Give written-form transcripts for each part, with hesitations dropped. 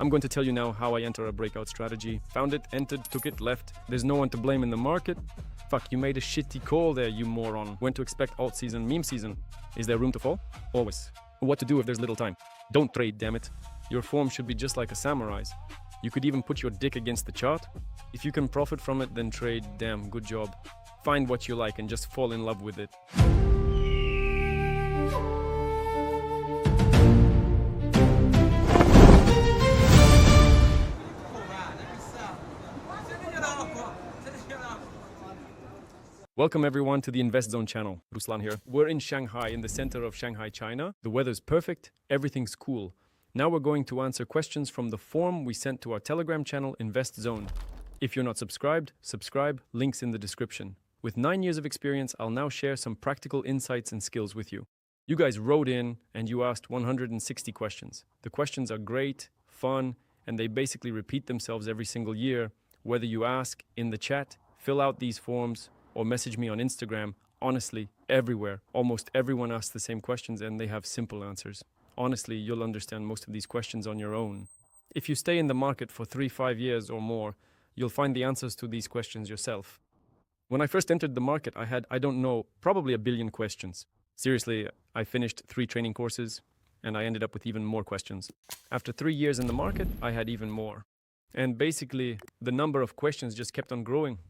I'm going to tell you now how I enter a breakout strategy. Found it, entered, took it, left. There's no one to blame in the market. Fuck, you made a shitty call there, you moron. When to expect alt season, meme season. Is there room to fall? Always. What to do if there's little time? Don't trade, damn it. Your form should be just like a samurai's. You could even put your dick against the chart. If you can profit from it, then trade. Damn, good job. Find what you like and just fall in love with it. Welcome everyone to the Invest Zone channel. Ruslan here. We're in Shanghai, in the center of Shanghai, China. The weather's perfect, everything's cool. Now we're going to answer questions from the form we sent to our Telegram channel, Invest Zone. If you're not subscribed, subscribe, links in the description. With 9 years of experience, I'll now share some practical insights and skills with you. You guys wrote in and you asked 160 questions. The questions are great, fun, and they basically repeat themselves every single year. Whether you ask in the chat, fill out these forms, or message me on Instagram, honestly, everywhere, almost everyone asks the same questions and they have simple answers. Honestly, you'll understand most of these questions on your own. If you stay in the market for 3-5 years or more, you'll find the answers to these questions yourself. When I first entered the market, I had, I don't know, probably 1 billion questions. Seriously, I finished 3 training courses and I ended up with even more questions. After 3 years in the market, I had even more. And basically, the number of questions just kept on growing.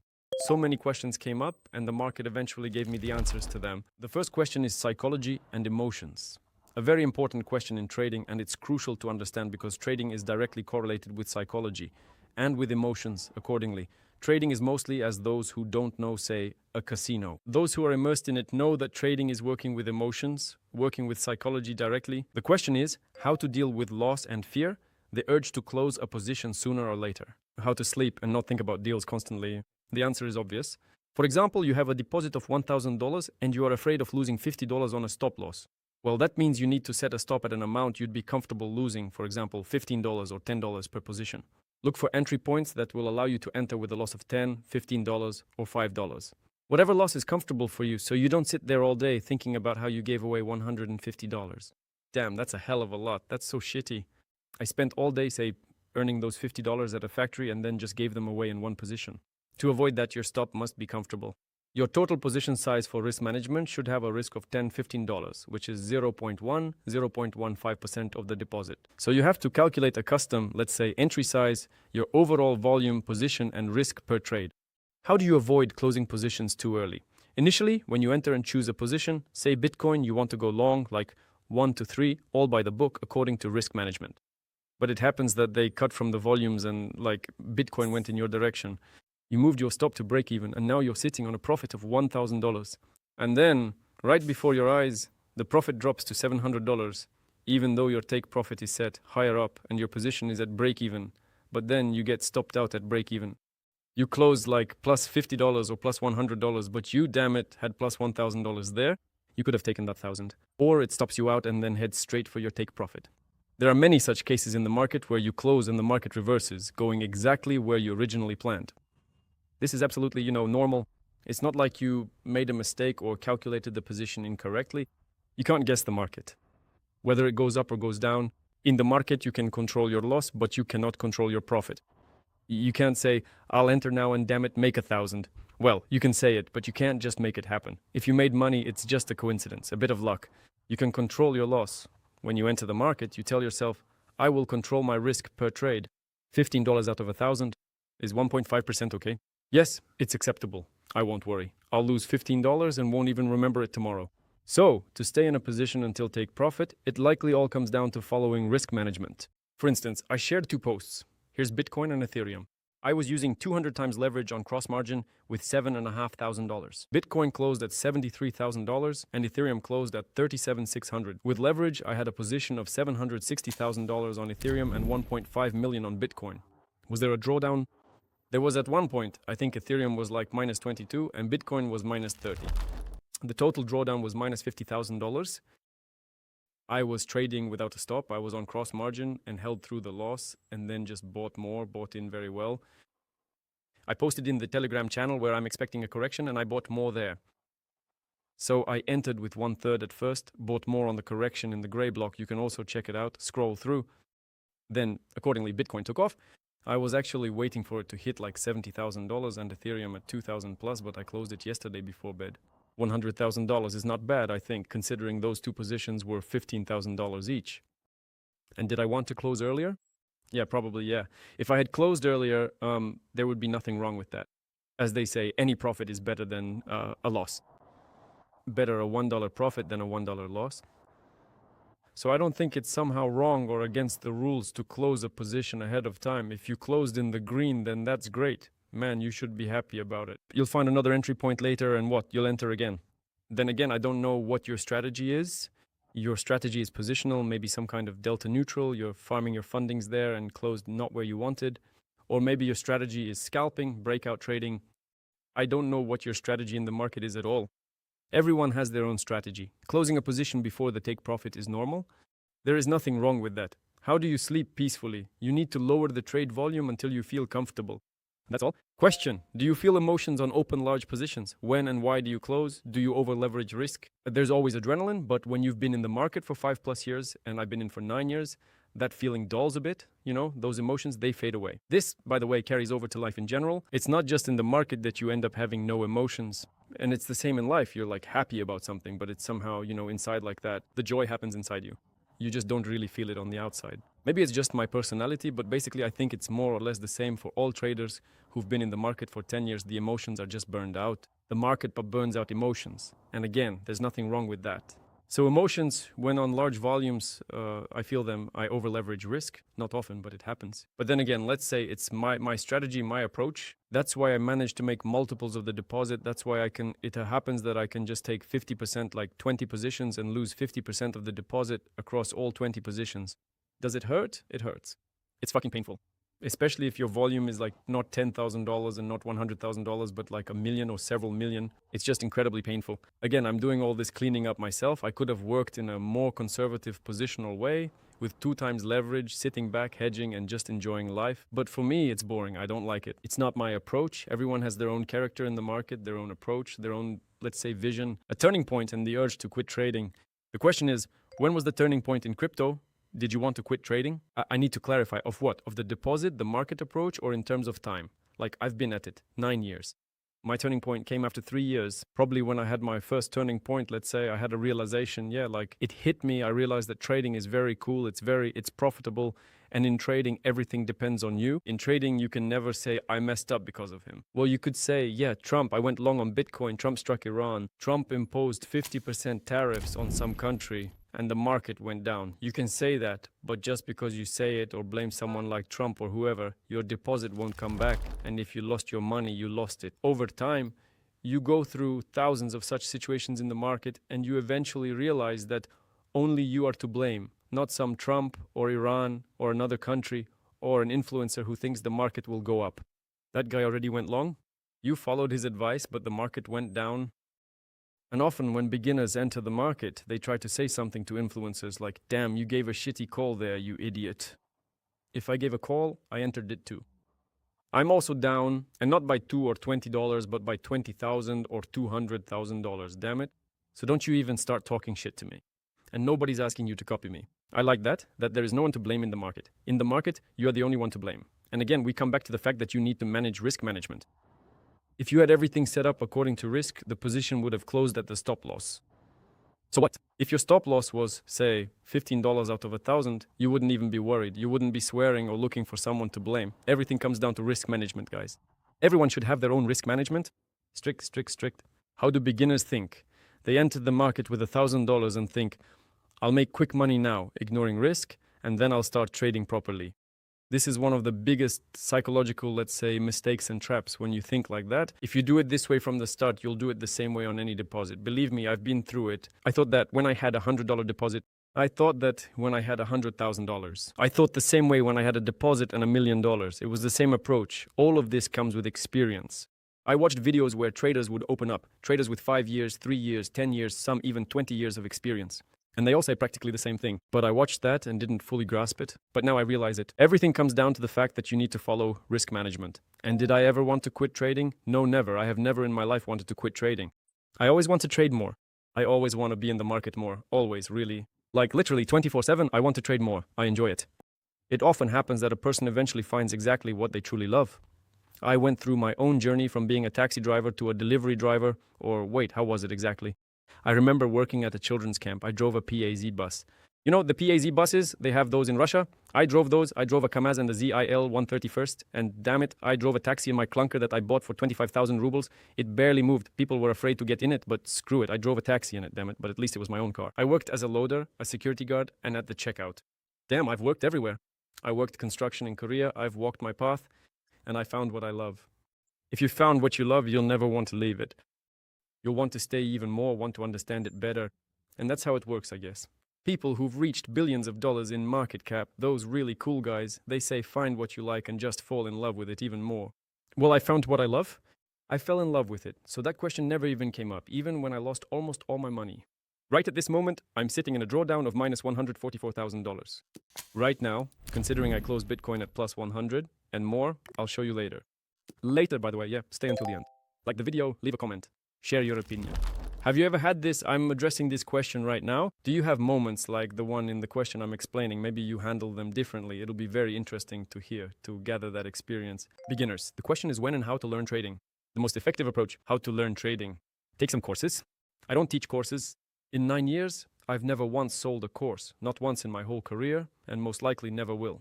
So many questions came up and the market eventually gave me the answers to them. The first question is psychology and emotions. A very important question in trading, and it's crucial to understand because trading is directly correlated with psychology and with emotions accordingly. Trading is mostly, as those who don't know say, a casino. Those who are immersed in it know that trading is working with emotions, working with psychology directly. The question is how to deal with loss and fear, the urge to close a position sooner or later. How to sleep and not think about deals constantly. The answer is obvious. For example, you have a deposit of $1,000 and you are afraid of losing $50 on a stop loss. Well, that means you need to set a stop at an amount you'd be comfortable losing, for example, $15 or $10 per position. Look for entry points that will allow you to enter with a loss of $10, $15, or $5. Whatever loss is comfortable for you, so you don't sit there all day thinking about how you gave away $150. Damn, that's a hell of a lot. That's so shitty. I spent all day, say, earning those $50 at a factory and then just gave them away in one position. To avoid that, your stop must be comfortable. Your total position size for risk management should have a risk of $10-15, which is 0.1-0.15% of the deposit. So you have to calculate a custom, let's say, entry size, your overall volume, position, and risk per trade. How do you avoid closing positions too early? Initially, when you enter and choose a position, say Bitcoin, you want to go long, like 1 to 3, all by the book, according to risk management. But it happens that they cut from the volumes and, like, Bitcoin went in your direction. You moved your stop to break even, and now you're sitting on a profit of $1,000. And then, right before your eyes, the profit drops to $700, even though your take profit is set higher up and your position is at break even. But then you get stopped out at break even. You closed like plus $50 or plus $100, but you, damn it, had plus $1,000 there. You could have taken that 1,000. Or it stops you out and then heads straight for your take profit. There are many such cases in the market where you close and the market reverses, going exactly where you originally planned. This is absolutely, normal. It's not like you made a mistake or calculated the position incorrectly. You can't guess the market. Whether it goes up or goes down, in the market you can control your loss, but you cannot control your profit. You can't say, I'll enter now and damn it, make 1,000. Well, you can say it, but you can't just make it happen. If you made money, it's just a coincidence, a bit of luck. You can control your loss. When you enter the market, you tell yourself, I will control my risk per trade. $15 out of 1,000 is 1.5%, okay? Yes, it's acceptable. I won't worry. I'll lose $15 and won't even remember it tomorrow. So, to stay in a position until take profit, it likely all comes down to following risk management. For instance, I shared 2 posts. Here's Bitcoin and Ethereum. I was using 200 times leverage on cross margin with $7,500. Bitcoin closed at $73,000 and Ethereum closed at $37,600. With leverage, I had a position of $760,000 on Ethereum and 1.5 million on Bitcoin. Was there a drawdown? There was at one point. I think Ethereum was like minus 22 and Bitcoin was minus 30. The total drawdown was minus $50,000. I was trading without a stop. I was on cross margin and held through the loss and then just bought in very well. I posted in the Telegram channel where I'm expecting a correction and I bought more there. So I entered with 1/3 at first, bought more on the correction in the gray block. You can also check it out, scroll through. Then, accordingly, Bitcoin took off. I was actually waiting for it to hit like $70,000 and Ethereum at 2,000 plus, but I closed it yesterday before bed. $100,000 is not bad, I think, considering those two positions were $15,000 each. And did I want to close earlier? Yeah, probably, yeah. If I had closed earlier, there would be nothing wrong with that. As they say, any profit is better than a loss. Better a $1 profit than a $1 loss. So I don't think it's somehow wrong or against the rules to close a position ahead of time. If you closed in the green, then that's great. Man, you should be happy about it. You'll find another entry point later and what? You'll enter again. Then again, I don't know what your strategy is. Your strategy is positional, maybe some kind of delta neutral. You're farming your fundings there and closed not where you wanted. Or maybe your strategy is scalping, breakout trading. I don't know what your strategy in the market is at all. Everyone has their own strategy. Closing a position before the take profit is normal. There is nothing wrong with that. How do you sleep peacefully? You need to lower the trade volume until you feel comfortable. That's all. Question: do you feel emotions on open large positions? When and why do you close? Do you over leverage risk? There's always adrenaline, but when you've been in the market for 5+ years, and I've been in for 9 years, that feeling dulls a bit, those emotions, they fade away. This, by the way, carries over to life in general. It's not just in the market that you end up having no emotions. And it's the same in life. You're like happy about something, but it's somehow, inside like that. The joy happens inside you. You just don't really feel it on the outside. Maybe it's just my personality, but basically I think it's more or less the same for all traders who've been in the market for 10 years. The emotions are just burned out. The market burns out emotions. And again, there's nothing wrong with that. So emotions, when on large volumes, I feel them, I over leverage risk. Not often, but it happens. But then again, let's say it's my strategy, my approach. That's why I managed to make multiples of the deposit. That's why it happens that I can just take 50%, like 20 positions, and lose 50% of the deposit across all 20 positions. Does it hurt? It hurts. It's fucking painful. Especially if your volume is like not $10,000 and not $100,000, but like $1 million or several million. It's just incredibly painful. Again, I'm doing all this cleaning up myself. I could have worked in a more conservative positional way with 2 times leverage, sitting back, hedging, and just enjoying life. But for me, it's boring. I don't like it. It's not my approach. Everyone has their own character in the market, their own approach, their own, let's say, vision. A turning point and the urge to quit trading. The question is, when was the turning point in crypto? Did you want to quit trading? I need to clarify. Of what? Of the deposit, the market approach, or in terms of time? Like, I've been at it 9 years. My turning point came after 3 years. Probably when I had my first turning point, let's say, I had a realization, it hit me. I realized that trading is very cool. It's profitable. And in trading, everything depends on you. In trading, you can never say, I messed up because of him. Well, you could say, yeah, Trump, I went long on Bitcoin. Trump struck Iran. Trump imposed 50% tariffs on some country, and the market went down. You can say that, but just because you say it or blame someone like Trump or whoever, your deposit won't come back. And if you lost your money, you lost it. Over time, you go through thousands of such situations in the market, and you eventually realize that only you are to blame, not some Trump or Iran or another country or an influencer who thinks the market will go up. That guy already went long. You followed his advice, but the market went down. And often when beginners enter the market, they try to say something to influencers like, damn, you gave a shitty call there, you idiot. If I gave a call, I entered it too. I'm also down, and not by $2 or $20, but by $20,000 or $200,000, damn it. So don't you even start talking shit to me. And nobody's asking you to copy me. I like that there is no one to blame in the market. In the market, you are the only one to blame. And again, we come back to the fact that you need to manage risk management. If you had everything set up according to risk, the position would have closed at the stop loss. So what? If your stop loss was, say, $15 out of 1,000, you wouldn't even be worried. You wouldn't be swearing or looking for someone to blame. Everything comes down to risk management, guys. Everyone should have their own risk management. Strict, strict, strict. How do beginners think? They enter the market with $1,000 and think, I'll make quick money now, ignoring risk, and then I'll start trading properly. This is one of the biggest psychological, let's say, mistakes and traps when you think like that. If you do it this way from the start, you'll do it the same way on any deposit. Believe me, I've been through it. I thought that when I had a $100 deposit, I thought that when I had $100,000. I thought the same way when I had a deposit and $1 million. It was the same approach. All of this comes with experience. I watched videos where traders would open up. Traders with 5 years, 3 years, 10 years, some even 20 years of experience. And they all say practically the same thing. But I watched that and didn't fully grasp it. But now I realize it. Everything comes down to the fact that you need to follow risk management. And did I ever want to quit trading? No, never. I have never in my life wanted to quit trading. I always want to trade more. I always want to be in the market more. Always, really. Like literally 24/7, I want to trade more. I enjoy it. It often happens that a person eventually finds exactly what they truly love. I went through my own journey from being a taxi driver to a delivery driver, or wait, how was it exactly? I remember working at a children's camp. I drove a PAZ bus. You know, the PAZ buses, they have those in Russia. I drove those. I drove a Kamaz and the ZIL 131st. And damn it, I drove a taxi in my clunker that I bought for 25,000 rubles. It barely moved. People were afraid to get in it, but screw it. I drove a taxi in it, damn it. But at least it was my own car. I worked as a loader, a security guard, and at the checkout. Damn, I've worked everywhere. I worked construction in Korea. I've walked my path, and I found what I love. If you found what you love, you'll never want to leave it. You'll want to stay even more, want to understand it better. And that's how it works, I guess. People who've reached billions of dollars in market cap, those really cool guys, they say find what you like and just fall in love with it even more. Well, I found what I love. I fell in love with it, so that question never even came up, even when I lost almost all my money. Right at this moment, I'm sitting in a drawdown of minus $144,000. Right now, considering I closed Bitcoin at plus 100 and more, I'll show you later. Later, by the way, yeah, stay until the end. Like the video, leave a comment, share your opinion. Have you ever had this? I'm addressing this question right now. Do you have moments like the one in the question I'm explaining? Maybe you handle them differently. It'll be very interesting to hear, to gather that experience. Beginners, the question is when and how to learn trading. The most effective approach, how to learn trading. Take some courses. I don't teach courses. In 9 years, I've never once sold a course, not once in my whole career, and most likely never will.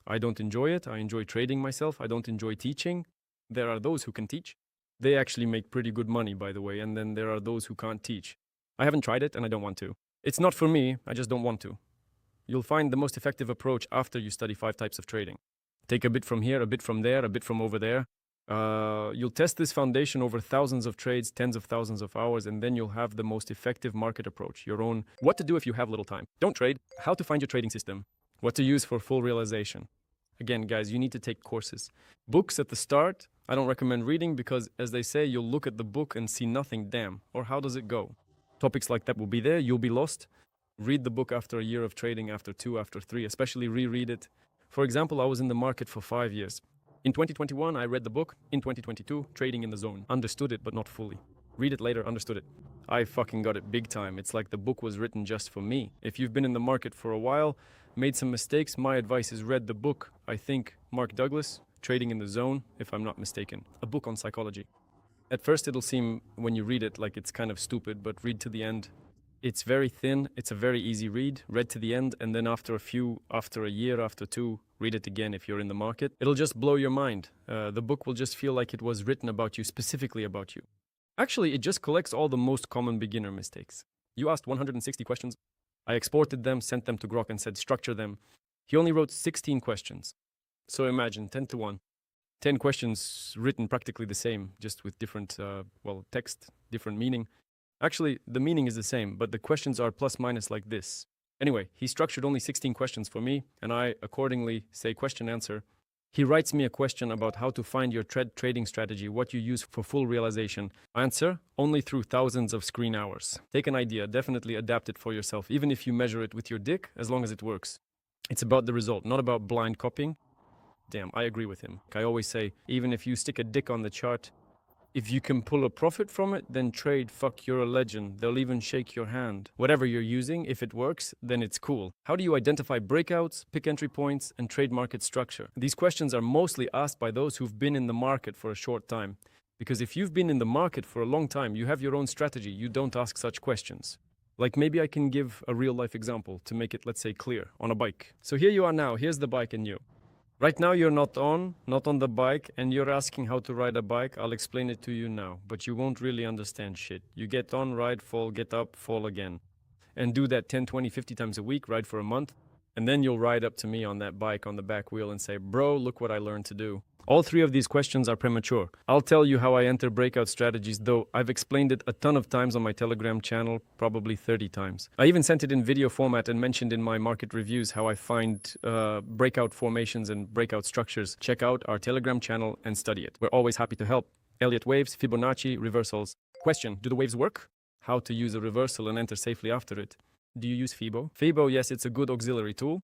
I don't enjoy it. I enjoy trading myself. I don't enjoy teaching. There are those who can teach. They actually make pretty good money, by the way, and then there are those who can't teach. I haven't tried it and I don't want to. It's not for me, I just don't want to. You'll find the most effective approach after you study 5 types of trading. Take a bit from here, a bit from there, a bit from over there. You'll test this foundation over thousands of trades, tens of thousands of hours, and then you'll have the most effective market approach, your own. What to do if you have little time. Don't trade. How to find your trading system. What to use for full realization. Again, guys, you need to take courses. Books at the start, I don't recommend reading because, as they say, you'll look at the book and see nothing, damn. Or how does it go? Topics like that will be there, you'll be lost. Read the book after a year of trading, after 2, after 3, especially reread it. For example, I was in the market for 5 years. In 2021, I read the book. In 2022, trading in the zone. Understood it, but not fully. Read it later, understood it. I fucking got it big time. It's like the book was written just for me. If you've been in the market for a while, made some mistakes, my advice is read the book. I think Mark Douglas, Trading in the Zone, if I'm not mistaken. A book on psychology. At first it'll seem, when you read it, like it's kind of stupid, but read to the end. It's very thin, it's a very easy read, read to the end, and then after a year, after 2, read it again if you're in the market. It'll just blow your mind. The book will just feel like it was written about you, specifically about you. Actually, it just collects all the most common beginner mistakes. You asked 160 questions. I exported them, sent them to Grok and said structure them. He only wrote 16 questions. So imagine 10 to 1. 10 questions written practically the same, just with different, text, different meaning. Actually, the meaning is the same, but the questions are plus minus like this. Anyway, he structured only 16 questions for me, and I accordingly say question answer. He writes me a question about how to find your trading strategy, what you use for full realization. Answer, only through thousands of screen hours. Take an idea, definitely adapt it for yourself, even if you measure it with your dick, as long as it works. It's about the result, not about blind copying. Damn, I agree with him. I always say, even if you stick a dick on the chart, if you can pull a profit from it, then trade, fuck, you're a legend. They'll even shake your hand. Whatever you're using, if it works, then it's cool. How do you identify breakouts, pick entry points, and trade market structure? These questions are mostly asked by those who've been in the market for a short time. Because if you've been in the market for a long time, you have your own strategy, you don't ask such questions. Like maybe I can give a real life example to make it, let's say, clear, on a bike. So here you are now, here's the bike and you. Right now you're not on the bike, and you're asking how to ride a bike. I'll explain it to you now, but you won't really understand shit. You get on, ride, fall, get up, fall again. And do that 10, 20, 50 times a week, ride for a month. And then you'll ride up to me on that bike on the back wheel and say, bro, look what I learned to do. All 3 of these questions are premature. I'll tell you how I enter breakout strategies, though I've explained it a ton of times on my Telegram channel, probably 30 times. I even sent it in video format and mentioned in my market reviews how I find breakout formations and breakout structures. Check out our Telegram channel and study it. We're always happy to help. Elliott Waves, Fibonacci, reversals. Question, do the waves work? How to use a reversal and enter safely after it. Do you use Fibo? Fibo, yes, it's a good auxiliary tool.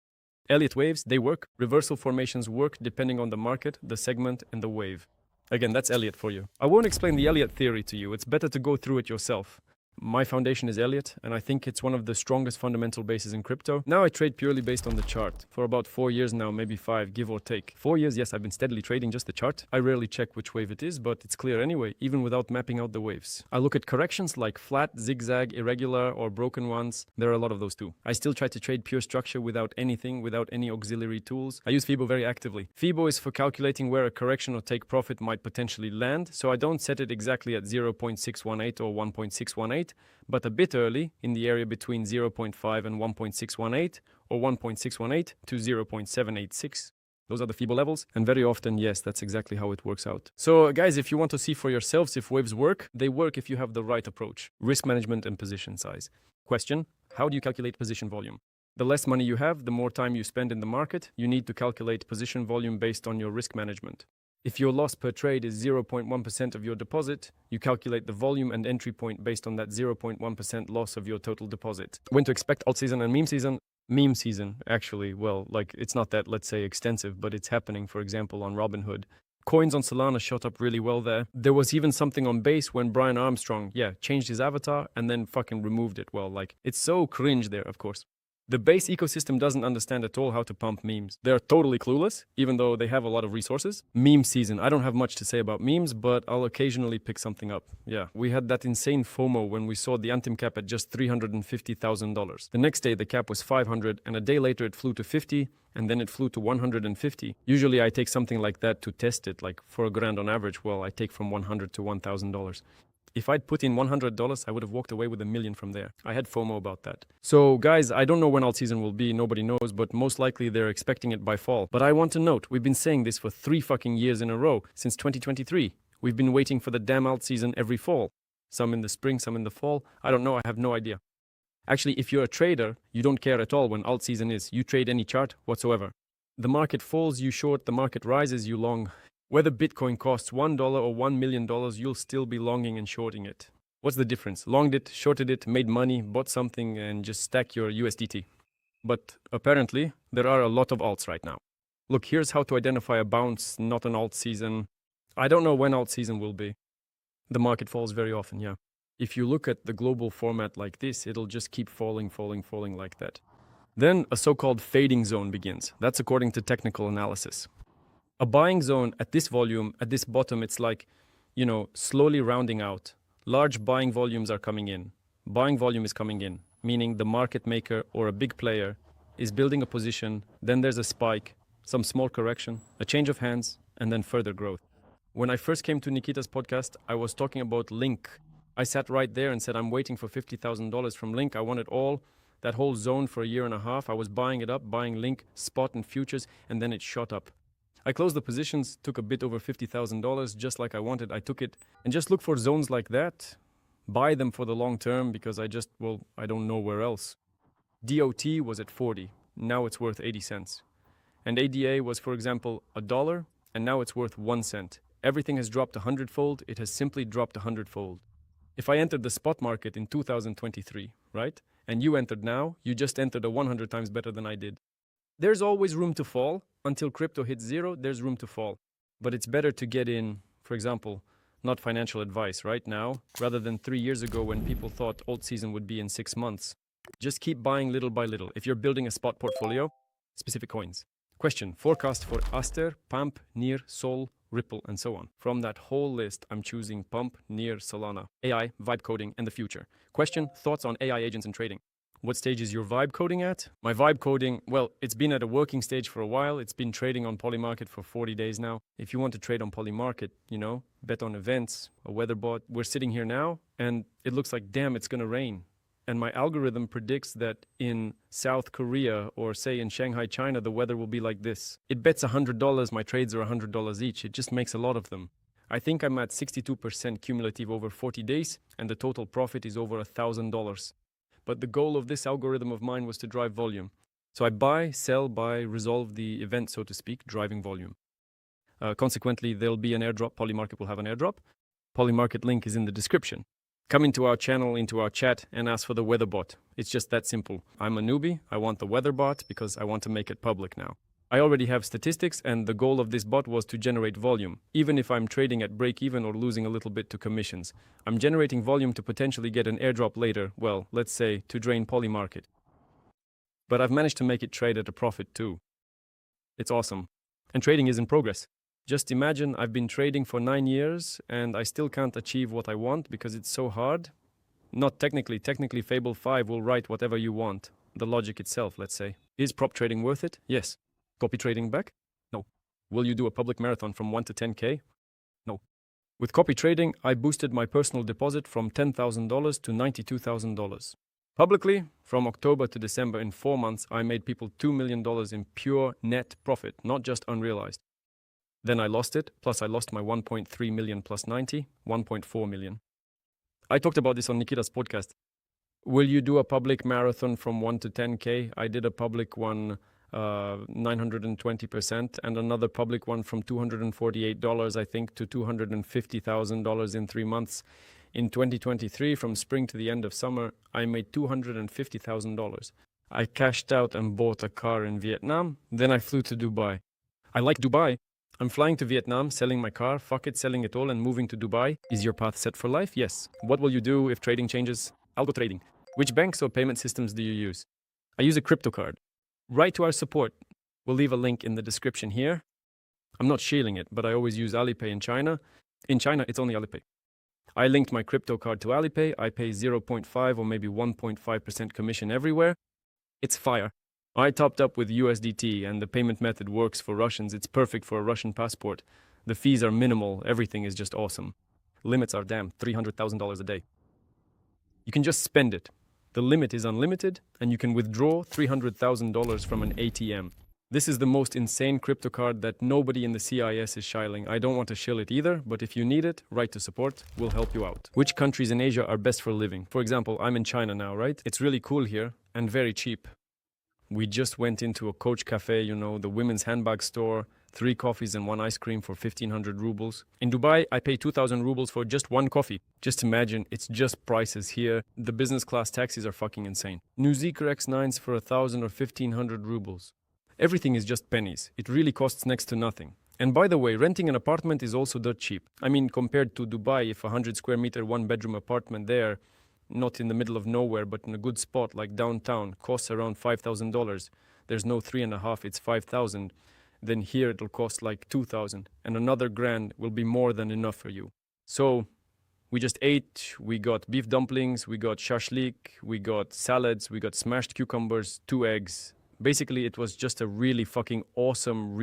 Elliott waves, they work. Reversal formations work depending on the market, the segment, and the wave. Again, that's Elliott for you. I won't explain the Elliott theory to you. It's better to go through it yourself. My foundation is Elliott, and I think it's one of the strongest fundamental bases in crypto. Now I trade purely based on the chart for about 4 years now, maybe 5, give or take. 4 years, yes, I've been steadily trading just the chart. I rarely check which wave it is, but it's clear anyway, even without mapping out the waves. I look at corrections like flat, zigzag, irregular, or broken ones. There are a lot of those too. I still try to trade pure structure without anything, without any auxiliary tools. I use Fibo very actively. Fibo is for calculating where a correction or take profit might potentially land, so I don't set it exactly at 0.618 or 1.618, but a bit early in the area between 0.5 and 1.618 or 1.618 to 0.786. Those are the Fibo levels, and very often, yes, that's exactly how it works out. So guys, if you want to see for yourselves if waves work, they work if you have the right approach. Risk management and position size. Question: how do you calculate position volume? The less money you have, the more time you spend in the market, you need to calculate position volume based on your risk management. If your loss per trade is 0.1% of your deposit, you calculate the volume and entry point based on that 0.1% loss of your total deposit. When to expect alt season and meme season? Meme season, actually, well, like it's not that, let's say, extensive, but it's happening, for example, on Robinhood. Coins on Solana shot up really well there. There was even something on Base when Brian Armstrong, changed his avatar and then fucking removed it. Well, like, it's so cringe there, of course. The Base ecosystem doesn't understand at all how to pump memes. They're totally clueless, even though they have a lot of resources. Meme season. I don't have much to say about memes, but I'll occasionally pick something up. Yeah, we had that insane FOMO when we saw the Anthem cap at just $350,000. The next day, the cap was 500, and a day later it flew to 50, and then it flew to 150. Usually I take something like that to test it, like for a grand on average. Well, I take from $100 to $1,000. If I'd put in $100, I would have walked away with $1 million from there. I had FOMO about that. So guys, I don't know when alt season will be, nobody knows, but most likely they're expecting it by fall. But I want to note, we've been saying this for 3 fucking years in a row, since 2023. We've been waiting for the damn alt season every fall. Some in the spring, some in the fall. I don't know, I have no idea. Actually, if you're a trader, you don't care at all when alt season is. You trade any chart whatsoever. The market falls, you short. The market rises, you long. Whether Bitcoin costs $1 or $1 million, you'll still be longing and shorting it. What's the difference? Longed it, shorted it, made money, bought something, and just stack your USDT. But apparently, there are a lot of alts right now. Look, here's how to identify a bounce, not an alt season. I don't know when alt season will be. The market falls very often, yeah. If you look at the global format like this, it'll just keep falling like that. Then a so-called fading zone begins. That's according to technical analysis. A buying zone at this volume, at this bottom, it's like, slowly rounding out. Large buying volumes are coming in. Buying volume is coming in, meaning the market maker or a big player is building a position, then there's a spike, some small correction, a change of hands, and then further growth. When I first came to Nikita's podcast, I was talking about Link. I sat right there and said, I'm waiting for $50,000 from Link. I want it all. That whole zone for 1.5 years. I was buying it up, buying Link, spot and futures, and then it shot up. I closed the positions, took a bit over $50,000, just like I wanted. I took it and just look for zones like that. Buy them for the long term because I don't know where else. DOT was at 40. Now it's worth 80 cents. And ADA was, for example, $1, and now it's worth 1 cent. Everything has dropped 100-fold. It has simply dropped 100-fold. If I entered the spot market in 2023, right? And you entered now, you just entered 100 times better than I did. There's always room to fall. Until crypto hits zero, there's room to fall. But it's better to get in, for example, not financial advice right now, rather than 3 years ago when people thought alt season would be in 6 months. Just keep buying little by little. If you're building a spot portfolio, specific coins. Question: forecast for ASTER, Pump, NEAR, Sol, Ripple, and so on. From that whole list, I'm choosing Pump, NEAR, Solana, AI, vibe coding, and the future. Question: thoughts on AI agents and trading. What stage is your vibe coding at? My vibe coding, well, it's been at a working stage for a while. It's been trading on Polymarket for 40 days now. If you want to trade on Polymarket, bet on events, a weather bot. We're sitting here now, and it looks like, damn, it's going to rain. And my algorithm predicts that in South Korea or, say, in Shanghai, China, the weather will be like this. It bets $100. My trades are $100 each. It just makes a lot of them. I think I'm at 62% cumulative over 40 days, and the total profit is over $1,000. But the goal of this algorithm of mine was to drive volume. So I buy, sell, buy, resolve the event, so to speak, driving volume. Consequently, there'll be an airdrop. Polymarket will have an airdrop. Polymarket link is in the description. Come into our channel, into our chat, and ask for the weather bot. It's just that simple. I'm a newbie. I want the weather bot because I want to make it public now. I already have statistics, and the goal of this bot was to generate volume. Even if I'm trading at break even or losing a little bit to commissions, I'm generating volume to potentially get an airdrop later, well, let's say, to drain Polymarket. But I've managed to make it trade at a profit too. It's awesome. And trading is in progress. Just imagine I've been trading for 9 years and I still can't achieve what I want because it's so hard. Not technically. Technically, Fable 5 will write whatever you want. The logic itself, let's say. Is prop trading worth it? Yes. Copy trading back? No. Will you do a public marathon from 1 to 10K? No. With copy trading, I boosted my personal deposit from $10,000 to $92,000. Publicly, from October to December in 4 months, I made people $2 million in pure net profit, not just unrealized. Then I lost it, plus I lost my 1.3 million plus 90, 1.4 million. I talked about this on Nikita's podcast. Will you do a public marathon from 1 to 10K? I did a public one 920% and another public one from $248, I think, to $250,000 in 3 months. In 2023, from spring to the end of summer, I made $250,000. I cashed out and bought a car in Vietnam. Then I flew to Dubai. I like Dubai. I'm flying to Vietnam, selling my car, fuck it, selling it all and moving to Dubai. Is your path set for life? Yes. What will you do if trading changes? Algo trading. Which banks or payment systems do you use? I use a crypto card. Write to our support. We'll leave a link in the description here. I'm not shielding it, but I always use Alipay in China. In China, it's only Alipay. I linked my crypto card to Alipay. I pay 0.5 or maybe 1.5% commission everywhere. It's fire. I topped up with USDT and the payment method works for Russians. It's perfect for a Russian passport. The fees are minimal. Everything is just awesome. Limits are damn $300,000 a day. You can just spend it. The limit is unlimited and you can withdraw $300,000 from an ATM. This is the most insane crypto card that nobody in the CIS is shilling. I don't want to shill it either, but if you need it, write to support. We'll help you out. Which countries in Asia are best for living? For example, I'm in China now, right? It's really cool here and very cheap. We just went into a Coach Cafe, the women's handbag store, 3 coffees and 1 ice cream for 1,500 rubles. In Dubai, I pay 2,000 rubles for just 1 coffee. Just imagine, it's just prices here. The business class taxis are fucking insane. New Zeekr X9s for 1,000 or 1,500 rubles. Everything is just pennies. It really costs next to nothing. And by the way, renting an apartment is also dirt cheap. I mean, compared to Dubai, if a 100 square meter 1-bedroom apartment there, not in the middle of nowhere, but in a good spot like downtown, costs around $5,000. There's no 3.5, it's 5,000. Then here it'll cost like 2,000, and another grand will be more than enough for you. So we just ate, we got beef dumplings, we got shashlik, we got salads, we got smashed cucumbers, 2 eggs. Basically, it was just a really fucking awesome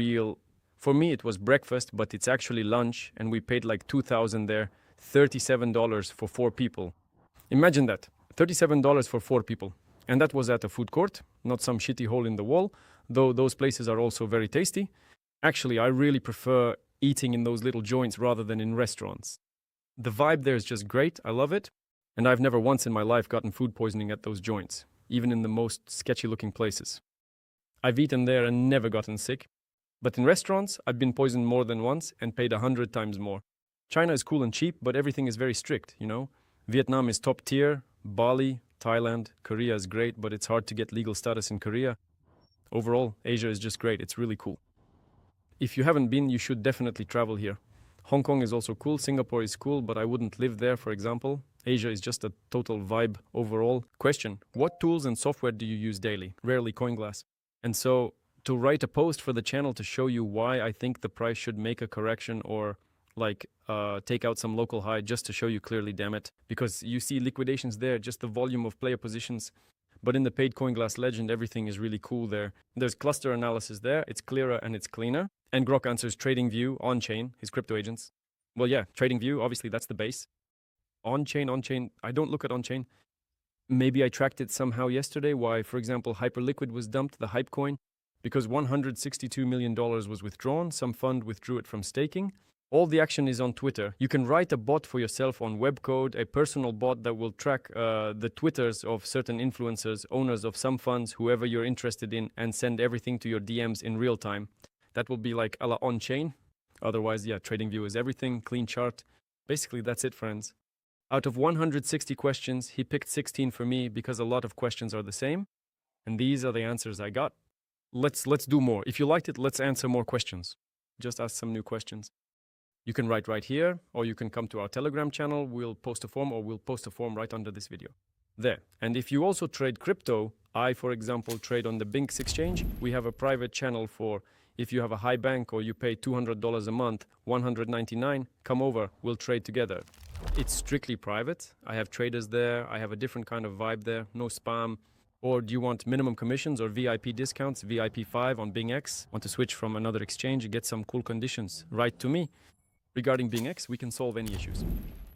for me it was breakfast, but it's actually lunch, and we paid like 2,000 there, $37 for 4 people. Imagine that, $37 for 4 people. And that was at a food court, not some shitty hole in the wall, though those places are also very tasty. Actually, I really prefer eating in those little joints rather than in restaurants. The vibe there is just great, I love it, and I've never once in my life gotten food poisoning at those joints, even in the most sketchy looking places. I've eaten there and never gotten sick, but in restaurants, I've been poisoned more than once and paid 100 times more. China is cool and cheap, but everything is very strict, Vietnam is top tier, Bali, Thailand, Korea is great, but it's hard to get legal status in Korea. Overall, Asia is just great. It's really cool. If you haven't been, you should definitely travel here. Hong Kong is also cool. Singapore is cool, but I wouldn't live there, for example. Asia is just a total vibe overall. Question: what tools and software do you use daily? Rarely CoinGlass. And so, to write a post for the channel to show you why I think the price should make a correction or take out some local high just to show you clearly, damn it. Because you see liquidations there, just the volume of player positions. But in the paid CoinGlass Legend, everything is really cool there. There's cluster analysis there. It's clearer and it's cleaner. And Grok answers TradingView, on-chain, his crypto agents. Well, yeah, TradingView, obviously that's the base. On-chain, I don't look at on-chain. Maybe I tracked it somehow yesterday, why, for example, Hyperliquid was dumped, the hype coin, because $162 million was withdrawn. Some fund withdrew it from staking. All the action is on Twitter. You can write a bot for yourself on webcode, a personal bot that will track the Twitters of certain influencers, owners of some funds, whoever you're interested in, and send everything to your DMs in real time. That will be like a la on-chain. Otherwise, yeah, TradingView is everything, clean chart. Basically, that's it, friends. Out of 160 questions, he picked 16 for me because a lot of questions are the same. And these are the answers I got. Let's do more. If you liked it, let's answer more questions. Just ask some new questions. You can write right here, or you can come to our Telegram channel. We'll post a form, or we'll post a form right under this video. There. And if you also trade crypto, I, for example, trade on the Binx exchange. We have a private channel for if you have a high bank or you pay $200 a month, $199, come over, we'll trade together. It's strictly private. I have traders there. I have a different kind of vibe there. No spam. Or do you want minimum commissions or VIP discounts, VIP 5 on BingX? Want to switch from another exchange and get some cool conditions? Write to me. Regarding BingX, we can solve any issues.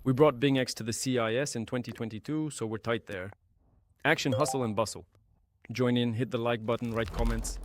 We brought BingX to the CIS in 2022, so we're tight there. Action, hustle, and bustle. Join in, hit the like button, write comments.